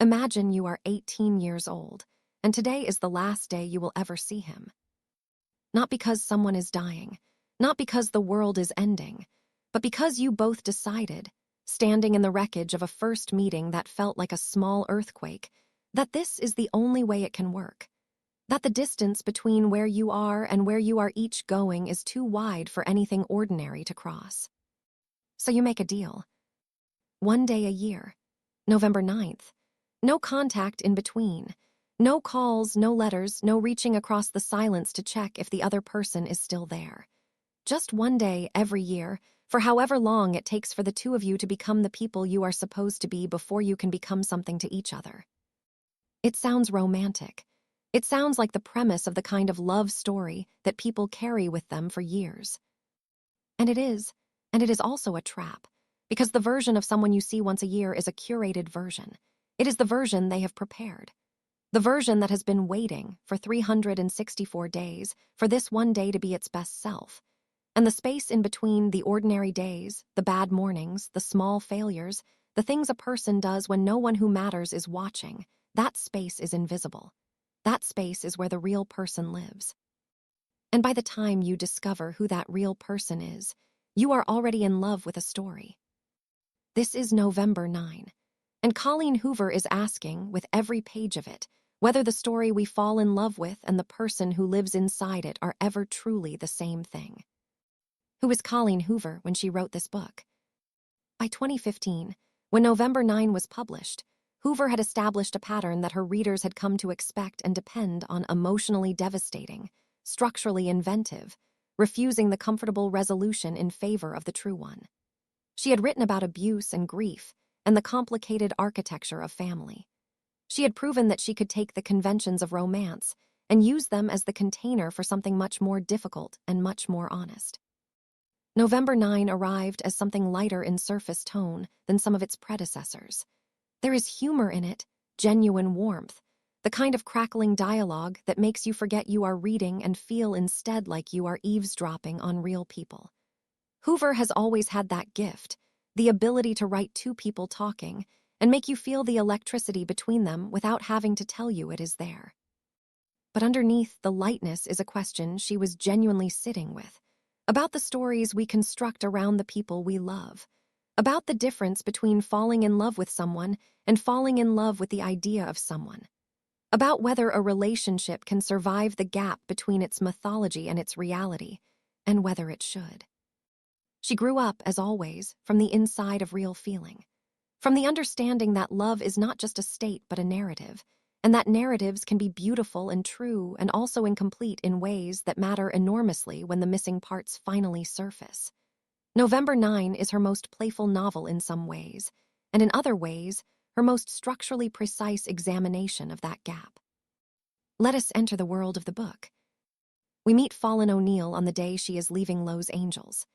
Imagine you are 18 years old, and today is the last day you will ever see him. Not because someone is dying, not because the world is ending, but because you both decided, standing in the wreckage of a first meeting that felt like a small earthquake, that this is the only way it can work. That the distance between where you are and where you are each going is too wide for anything ordinary to cross. So you make a deal. One day a year, November 9th. No contact in between. No calls, no letters, no reaching across the silence to check if the other person is still there. Just one day every year, for however long it takes for the two of you to become the people you are supposed to be before you can become something to each other. It sounds romantic. It sounds like the premise of the kind of love story that people carry with them for years. And it is also a trap, because the version of someone you see once a year is a curated version. It is the version they have prepared. The version that has been waiting for 364 days for this one day to be its best self. And the space in between the ordinary days, the bad mornings, the small failures, the things a person does when no one who matters is watching, that space is invisible. That space is where the real person lives. And by the time you discover who that real person is, you are already in love with a story. This is November 9, and Colleen Hoover is asking, with every page of it, whether the story we fall in love with and the person who lives inside it are ever truly the same thing. Who is Colleen Hoover when she wrote this book? By 2015, when November 9 was published, Hoover had established a pattern that her readers had come to expect and depend on: emotionally devastating, structurally inventive, refusing the comfortable resolution in favor of the true one. She had written about abuse and grief and the complicated architecture of family. She had proven that she could take the conventions of romance and use them as the container for something much more difficult and much more honest. November 9 arrived as something lighter in surface tone than some of its predecessors. There is humor in it, genuine warmth, the kind of crackling dialogue that makes you forget you are reading and feel instead like you are eavesdropping on real people. Hoover has always had that gift, the ability to write two people talking and make you feel the electricity between them without having to tell you it is there. But underneath the lightness is a question she was genuinely sitting with, about the stories we construct around the people we love, about the difference between falling in love with someone and falling in love with the idea of someone, about whether a relationship can survive the gap between its mythology and its reality, and whether it should. She grew up, as always, from the inside of real feeling, from the understanding that love is not just a state but a narrative, and that narratives can be beautiful and true and also incomplete in ways that matter enormously when the missing parts finally surface. November 9 is her most playful novel in some ways, and in other ways, her most structurally precise examination of that gap. Let us enter the world of the book. We meet Fallon O'Neill on the day she is leaving Los Angeles.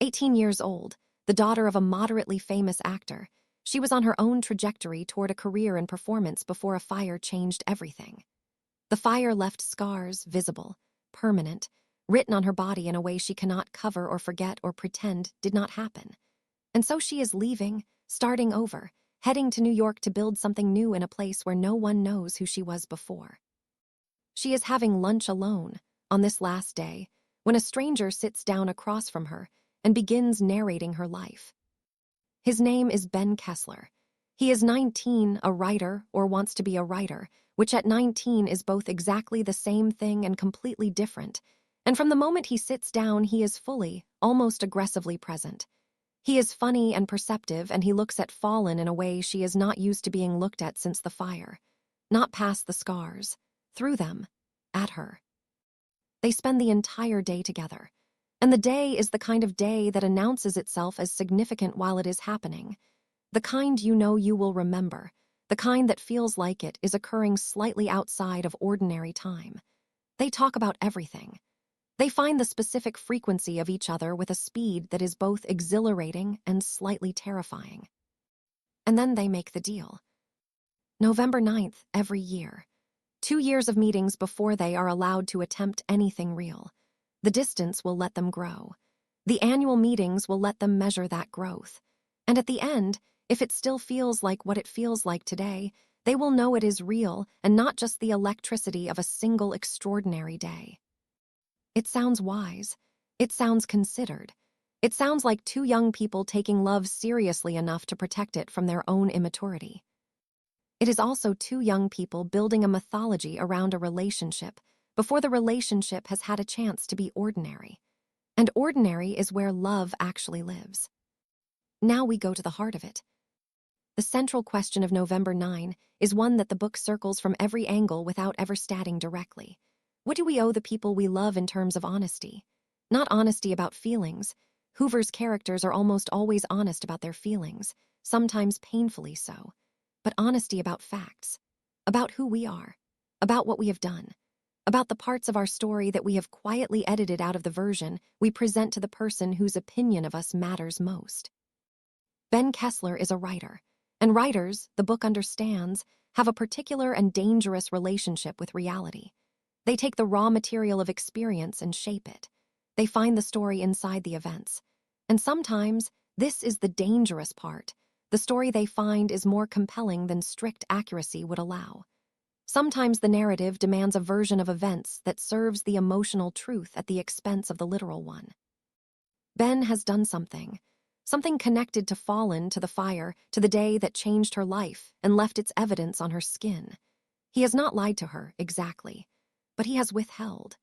18 years old, the daughter of a moderately famous actor, she was on her own trajectory toward a career in performance before a fire changed everything. The fire left scars, visible, permanent, written on her body in a way she cannot cover or forget or pretend did not happen. And so she is leaving, starting over, heading to New York to build something new in a place where no one knows who she was before. She is having lunch alone, on this last day, when a stranger sits down across from her and begins narrating her life. His name is Ben Kessler. He is 19, a writer, or wants to be a writer, which at 19 is both exactly the same thing and completely different. And from the moment he sits down, he is fully, almost aggressively present. He is funny and perceptive, and he looks at Fallon in a way she is not used to being looked at since the fire. Not past the scars, through them, at her. They spend the entire day together. And the day is the kind of day that announces itself as significant while it is happening. The kind you know you will remember, the kind that feels like it is occurring slightly outside of ordinary time. They talk about everything. They find the specific frequency of each other with a speed that is both exhilarating and slightly terrifying. And then they make the deal. November 9th, every year. 2 years of meetings before they are allowed to attempt anything real. The distance will let them grow. The annual meetings will let them measure that growth. And at the end, if it still feels like what it feels like today, They will know it is real and not just the electricity of a single extraordinary day. It sounds wise. It sounds considered. It sounds like two young people taking love seriously enough to protect it from their own immaturity. It is also two young people building a mythology around a relationship before the relationship has had a chance to be ordinary. And ordinary is where love actually lives. Now we go to the heart of it. The central question of November 9 is one that the book circles from every angle without ever stating directly. What do we owe the people we love in terms of honesty? Not honesty about feelings. Hoover's characters are almost always honest about their feelings, sometimes painfully so. But honesty about facts, about who we are, about what we have done, about the parts of our story that we have quietly edited out of the version we present to the person whose opinion of us matters most. Ben Kessler is a writer, and writers, the book understands, have a particular and dangerous relationship with reality. They take the raw material of experience and shape it. They find the story inside the events. And sometimes, this is the dangerous part. The story they find is more compelling than strict accuracy would allow. Sometimes the narrative demands a version of events that serves the emotional truth at the expense of the literal one. Ben has done something connected to Fallen, to the fire, to the day that changed her life and left its evidence on her skin. He has not lied to her, exactly, but he has withheld.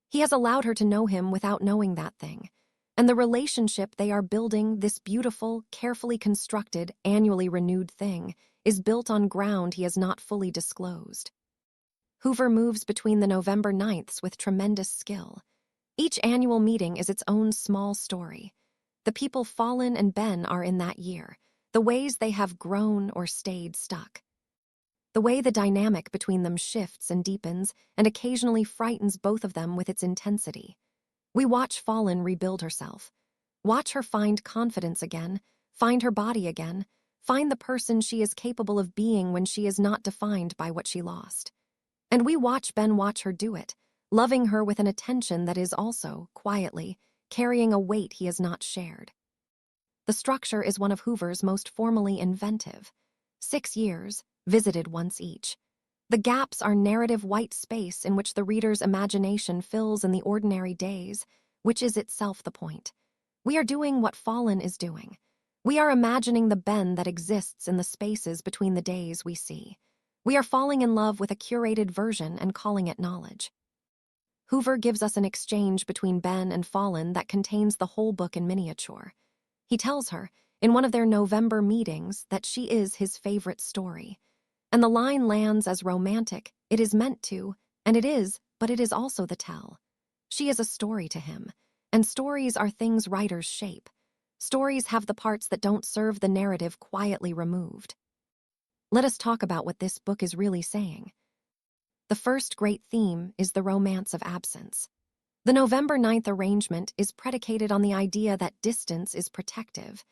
He has allowed her to know him without knowing that thing. And the relationship they are building, this beautiful, carefully constructed, annually renewed thing, is built on ground he has not fully disclosed. Hoover moves between the November 9ths with tremendous skill. Each annual meeting is its own small story. The people Fallen and Ben are in that year, the ways they have grown or stayed stuck. The way the dynamic between them shifts and deepens and occasionally frightens both of them with its intensity. We watch Fallen rebuild herself. Watch her find confidence again, find her body again, find the person she is capable of being when she is not defined by what she lost. And we watch Ben watch her do it, loving her with an attention that is also, quietly, carrying a weight he has not shared. The structure is one of Hoover's most formally inventive. 6 years, visited once each. The gaps are narrative white space in which the reader's imagination fills in the ordinary days, which is itself the point. We are doing what Fallen is doing. We are imagining the Ben that exists in the spaces between the days we see. We are falling in love with a curated version and calling it knowledge. Hoover gives us an exchange between Ben and Fallen that contains the whole book in miniature. He tells her, in one of their November meetings, that she is his favorite story. And the line lands as romantic. It is meant to, and it is, but it is also the tell. She is a story to him, and stories are things writers shape. Stories have the parts that don't serve the narrative quietly removed. Let us talk about what this book is really saying. The first great theme is the romance of absence. The November 9th arrangement is predicated on the idea that distance is protective,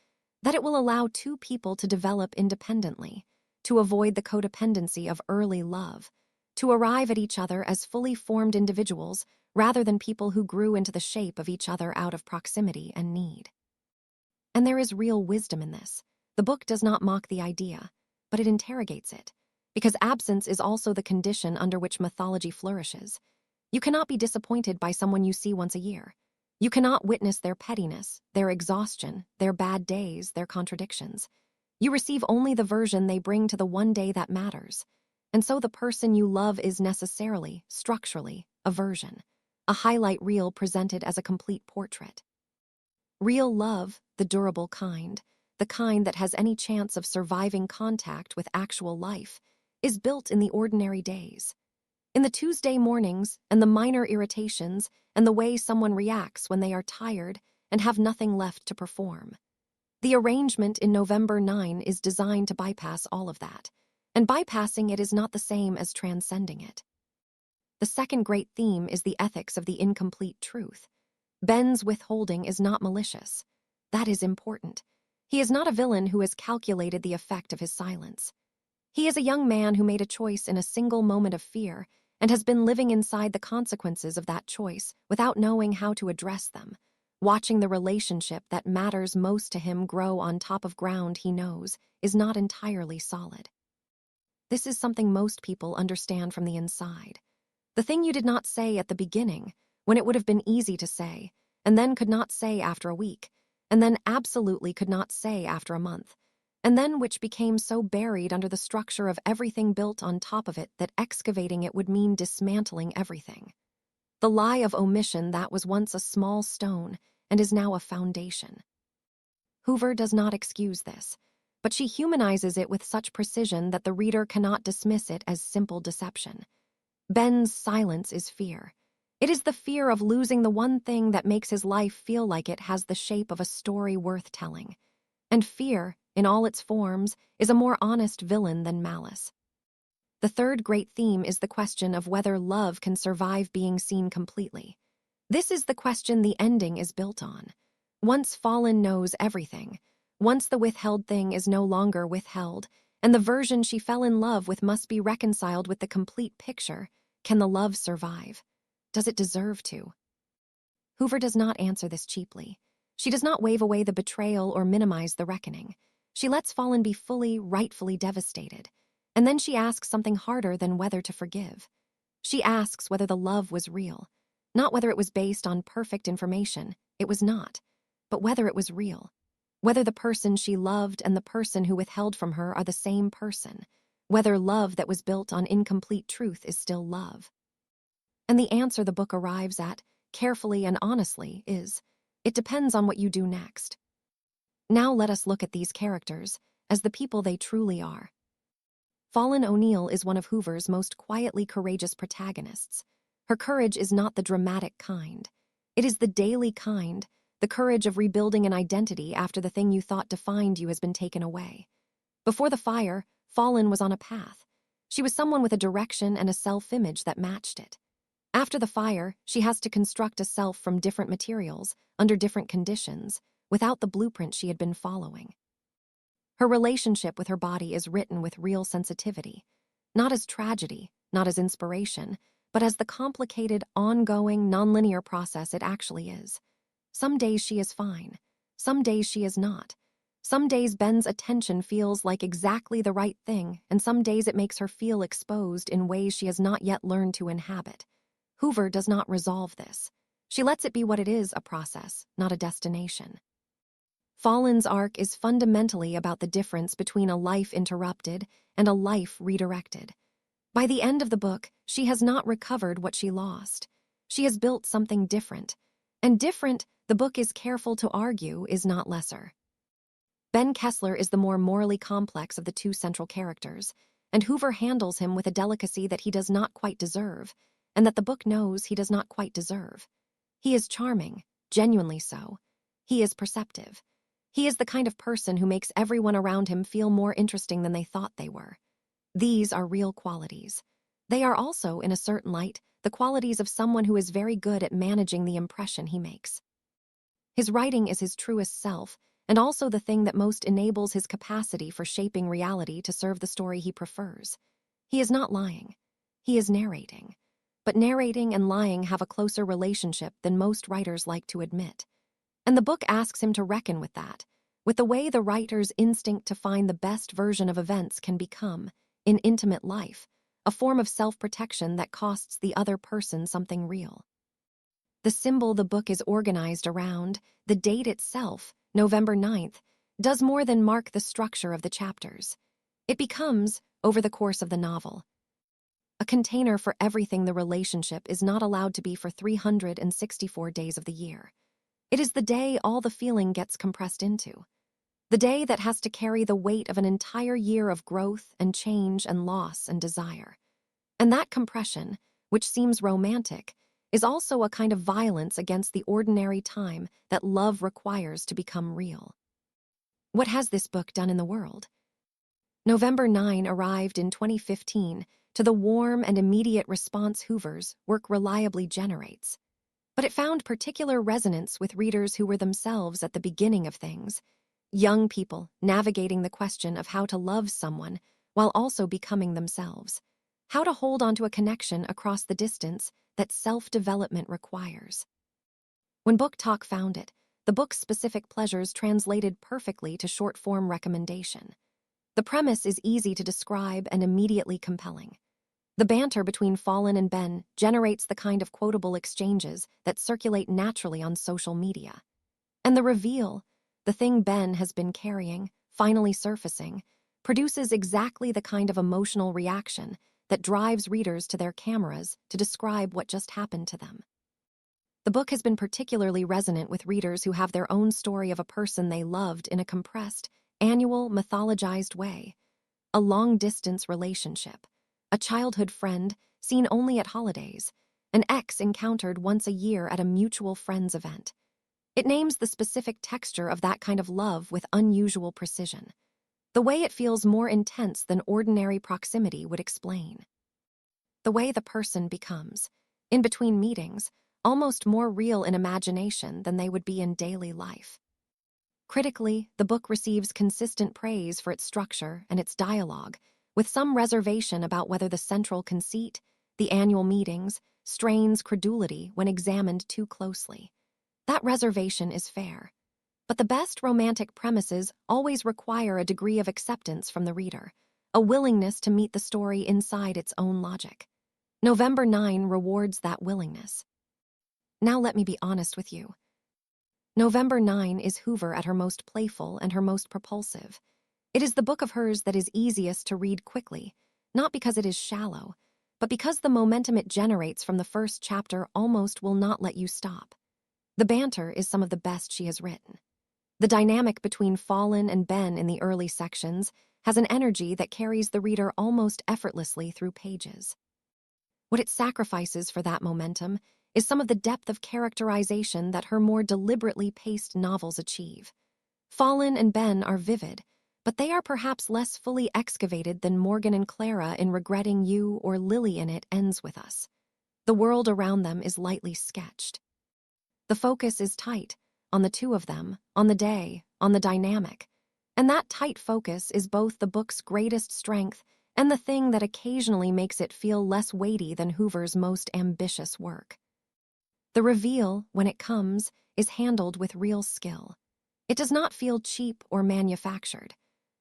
that it will allow two people to develop independently, to avoid the codependency of early love, to arrive at each other as fully formed individuals rather than people who grew into the shape of each other out of proximity and need. And there is real wisdom in this. The book does not mock the idea, but it interrogates it, because absence is also the condition under which mythology flourishes. You cannot be disappointed by someone you see once a year. You cannot witness their pettiness, their exhaustion, their bad days, their contradictions. You receive only the version they bring to the one day that matters. And so the person you love is necessarily, structurally, a version, a highlight reel presented as a complete portrait. Real love, the durable kind, the kind that has any chance of surviving contact with actual life, is built in the ordinary days. In the Tuesday mornings and the minor irritations and the way someone reacts when they are tired and have nothing left to perform. The arrangement in November 9 is designed to bypass all of that, and bypassing it is not the same as transcending it. The second great theme is the ethics of the incomplete truth. Ben's withholding is not malicious. That is important. He is not a villain who has calculated the effect of his silence. He is a young man who made a choice in a single moment of fear and has been living inside the consequences of that choice without knowing how to address them, watching the relationship that matters most to him grow on top of ground he knows is not entirely solid. This is something most people understand from the inside. The thing you did not say at the beginning, when it would have been easy to say, and then could not say after a week, and then absolutely could not say after a month, and then which became so buried under the structure of everything built on top of it that excavating it would mean dismantling everything. The lie of omission that was once a small stone and is now a foundation. Hoover does not excuse this, but she humanizes it with such precision that the reader cannot dismiss it as simple deception. Ben's silence is fear. It is the fear of losing the one thing that makes his life feel like it has the shape of a story worth telling. And fear, in all its forms, is a more honest villain than malice. The third great theme is the question of whether love can survive being seen completely. This is the question the ending is built on. Once Fallen knows everything, once the withheld thing is no longer withheld, and the version she fell in love with must be reconciled with the complete picture, can the love survive? Does it deserve to? Hoover does not answer this cheaply. She does not wave away the betrayal or minimize the reckoning. She lets Fallen be fully, rightfully devastated. And then she asks something harder than whether to forgive. She asks whether the love was real. Not whether it was based on perfect information. It was not. But whether it was real. Whether the person she loved and the person who withheld from her are the same person. Whether love that was built on incomplete truth is still love. And the answer the book arrives at, carefully and honestly, is, it depends on what you do next. Now let us look at these characters as the people they truly are. Fallen O'Neill is one of Hoover's most quietly courageous protagonists. Her courage is not the dramatic kind. It is the daily kind, the courage of rebuilding an identity after the thing you thought defined you has been taken away. Before the fire, Fallen was on a path. She was someone with a direction and a self-image that matched it. After the fire, she has to construct a self from different materials, under different conditions, without the blueprint she had been following. Her relationship with her body is written with real sensitivity, not as tragedy, not as inspiration, but as the complicated, ongoing, nonlinear process it actually is. Some days she is fine. Some days she is not. Some days Ben's attention feels like exactly the right thing, and some days it makes her feel exposed in ways she has not yet learned to inhabit. Hoover does not resolve this. She lets it be what it is, a process, not a destination. Fallen's arc is fundamentally about the difference between a life interrupted and a life redirected. By the end of the book, she has not recovered what she lost. She has built something different. And different, the book is careful to argue, is not lesser. Ben Kessler is the more morally complex of the two central characters, and Hoover handles him with a delicacy that he does not quite deserve, and that the book knows he does not quite deserve. He is charming, genuinely so. He is perceptive. He is the kind of person who makes everyone around him feel more interesting than they thought they were. These are real qualities. They are also, in a certain light, the qualities of someone who is very good at managing the impression he makes. His writing is his truest self, and also the thing that most enables his capacity for shaping reality to serve the story he prefers. He is not lying. He is narrating. But narrating and lying have a closer relationship than most writers like to admit. And the book asks him to reckon with that, with the way the writer's instinct to find the best version of events can become, in intimate life, a form of self-protection that costs the other person something real. The symbol the book is organized around, the date itself, November 9th, does more than mark the structure of the chapters. It becomes, over the course of the novel, a container for everything the relationship is not allowed to be for 364 days of the year. It is the day all the feeling gets compressed into. The day that has to carry the weight of an entire year of growth and change and loss and desire. And that compression, which seems romantic, is also a kind of violence against the ordinary time that love requires to become real. What has this book done in the world? November 9 arrived in 2015 to the warm and immediate response Hoover's work reliably generates. But it found particular resonance with readers who were themselves at the beginning of things, young people navigating the question of how to love someone while also becoming themselves, how to hold onto a connection across the distance that self-development requires. When Book Talk found it, the book's specific pleasures translated perfectly to short-form recommendation. The premise is easy to describe and immediately compelling. The banter between Fallen and Ben generates the kind of quotable exchanges that circulate naturally on social media. And the reveal, the thing Ben has been carrying, finally surfacing, produces exactly the kind of emotional reaction that drives readers to their cameras to describe what just happened to them. The book has been particularly resonant with readers who have their own story of a person they loved in a compressed, annual, mythologized way. A long-distance relationship, a childhood friend seen only at holidays, an ex encountered once a year at a mutual friend's event. It names the specific texture of that kind of love with unusual precision. The way it feels more intense than ordinary proximity would explain. The way the person becomes, in between meetings, almost more real in imagination than they would be in daily life. Critically, the book receives consistent praise for its structure and its dialogue, with some reservation about whether the central conceit, the annual meetings, strains credulity when examined too closely. That reservation is fair. But the best romantic premises always require a degree of acceptance from the reader, a willingness to meet the story inside its own logic. November 9 rewards that willingness. Now let me be honest with you. November 9 is Hoover at her most playful and her most propulsive. It is the book of hers that is easiest to read quickly, not because it is shallow, but because the momentum it generates from the first chapter almost will not let you stop. The banter is some of the best she has written. The dynamic between Fallen and Ben in the early sections has an energy that carries the reader almost effortlessly through pages. What it sacrifices for that momentum is some of the depth of characterization that her more deliberately paced novels achieve. Fallen and Ben are vivid, but they are perhaps less fully excavated than Morgan and Clara in Regretting You or Lily in It ends with us. The world around them is lightly sketched. The focus is tight, on the two of them, on the day, on the dynamic. And that tight focus is both the book's greatest strength and the thing that occasionally makes it feel less weighty than Hoover's most ambitious work. The reveal, when it comes, is handled with real skill. It does not feel cheap or manufactured,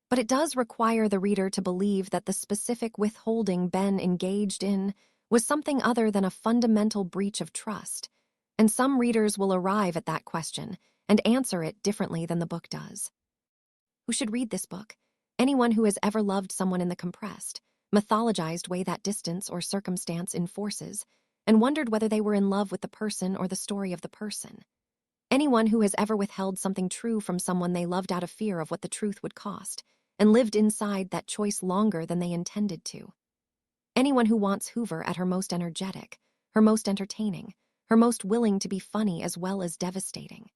but it does require the reader to believe that the specific withholding Ben engaged in was something other than a fundamental breach of trust, and some readers will arrive at that question and answer it differently than the book does. Who should read this book? Anyone who has ever loved someone in the compressed, mythologized way that distance or circumstance enforces, and wondered whether they were in love with the person or the story of the person. Anyone who has ever withheld something true from someone they loved out of fear of what the truth would cost, and lived inside that choice longer than they intended to. Anyone who wants Hoover at her most energetic, her most entertaining, her most willing to be funny as well as devastating.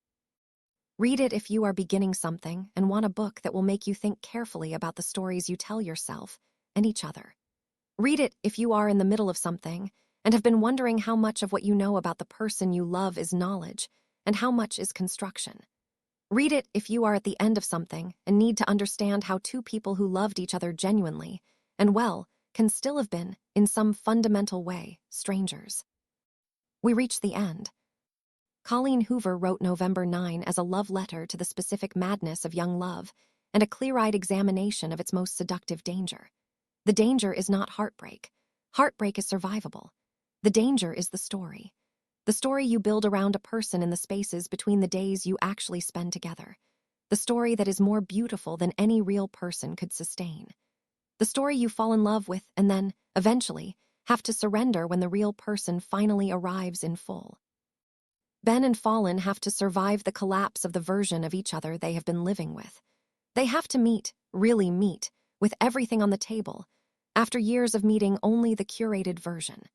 Read it if you are beginning something and want a book that will make you think carefully about the stories you tell yourself and each other. Read it if you are in the middle of something and have been wondering how much of what you know about the person you love is knowledge and how much is construction. Read it if you are at the end of something and need to understand how two people who loved each other genuinely and well can still have been, in some fundamental way, strangers. We reach the end. Colleen Hoover wrote November 9 as a love letter to the specific madness of young love and a clear-eyed examination of its most seductive danger. The danger is not heartbreak. Heartbreak is survivable. The danger is the story. The story you build around a person in the spaces between the days you actually spend together. The story that is more beautiful than any real person could sustain. The story you fall in love with and then, eventually, have to surrender when the real person finally arrives in full. Ben and Fallen have to survive the collapse of the version of each other they have been living with. They have to meet, really meet, with everything on the table, after years of meeting only the curated version.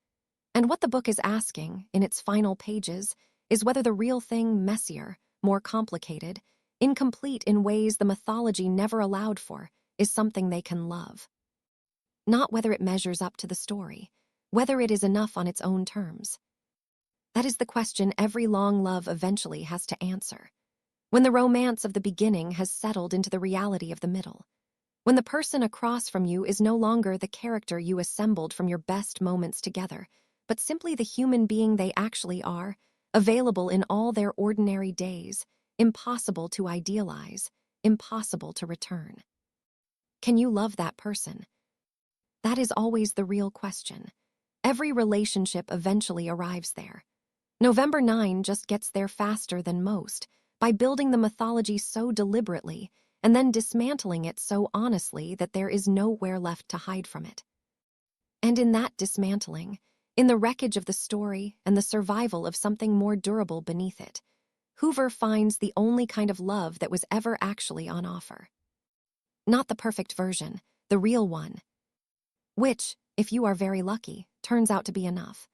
And what the book is asking, in its final pages, is whether the real thing, messier, more complicated, incomplete in ways the mythology never allowed for, is something they can love. Not whether it measures up to the story, whether it is enough on its own terms. That is the question every long love eventually has to answer. When the romance of the beginning has settled into the reality of the middle. When the person across from you is no longer the character you assembled from your best moments together, but simply the human being they actually are, available in all their ordinary days, impossible to idealize, impossible to return. Can you love that person? That is always the real question. Every relationship eventually arrives there. November 9 just gets there faster than most, by building the mythology so deliberately and then dismantling it so honestly that there is nowhere left to hide from it. And in that dismantling, in the wreckage of the story and the survival of something more durable beneath it, Hoover finds the only kind of love that was ever actually on offer. Not the perfect version, the real one, which, if you are very lucky, turns out to be enough.